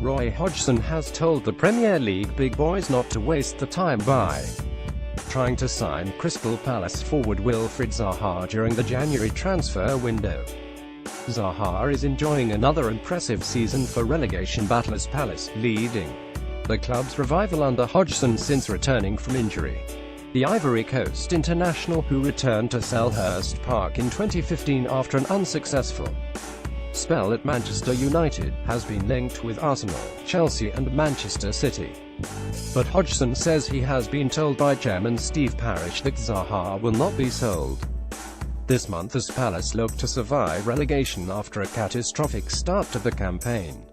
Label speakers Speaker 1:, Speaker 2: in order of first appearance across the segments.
Speaker 1: Roy Hodgson has told the Premier League big boys not to waste the time by trying to sign Crystal Palace forward Wilfried Zaha during the January transfer window. Zaha is enjoying another impressive season for relegation battlers Palace, leading the club's revival under Hodgson since returning from injury. The Ivory Coast international, who returned to Selhurst Park in 2015 after an unsuccessful spell at Manchester United, has been linked with Arsenal, Chelsea and Manchester City. But Hodgson says he has been told by chairman Steve Parish that Zaha will not be sold this month as Palace look to survive relegation after a catastrophic start to the campaign.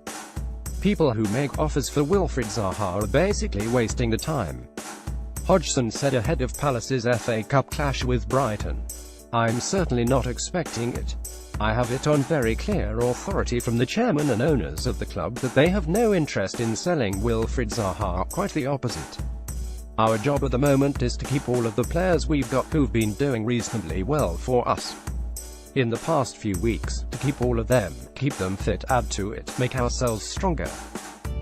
Speaker 1: People who make offers for Wilfried Zaha are basically wasting the time, Hodgson said ahead of Palace's FA Cup clash with Brighton. "I'm certainly not expecting it. I have it on very clear authority from the chairman and owners of the club that they have no interest in selling Wilfried Zaha, quite the opposite. Our job at the moment is to keep all of the players we've got who've been doing reasonably well for us in the past few weeks, to keep all of them, keep them fit, add to it, make ourselves stronger.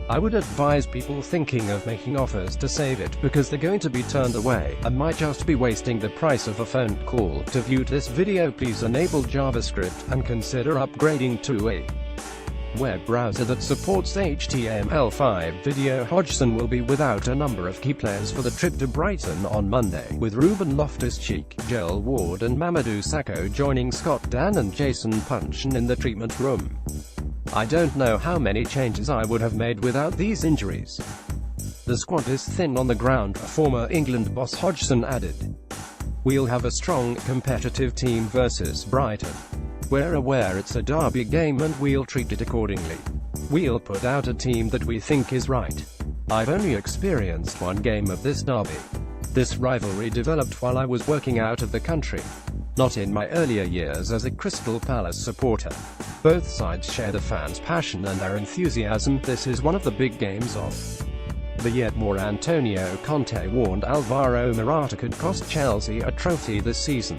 Speaker 1: I would advise people thinking of making offers to save it, because they're going to be turned away, and might just be wasting the price of a phone call." To view this video, please enable JavaScript, and consider upgrading to a web browser that supports HTML5. Video: Hodgson will be without a number of key players for the trip to Brighton on Monday, with Ruben Loftus-Cheek, Joel Ward and Mamadou Sakho joining Scott Dann and Jason Puncheon in the treatment room. "I don't know how many changes I would have made without these injuries. The squad is thin on the ground," former England boss Hodgson added. "We'll have a strong, competitive team versus Brighton. We're aware it's a derby game and we'll treat it accordingly. We'll put out a team that we think is right. I've only experienced one game of this derby. This rivalry developed while I was working out of the country, not in my earlier years as a Crystal Palace supporter. Both sides share the fans' passion and their enthusiasm. This is one of the big games of the yet more. Antonio Conte warned Alvaro Morata could cost Chelsea a trophy this season.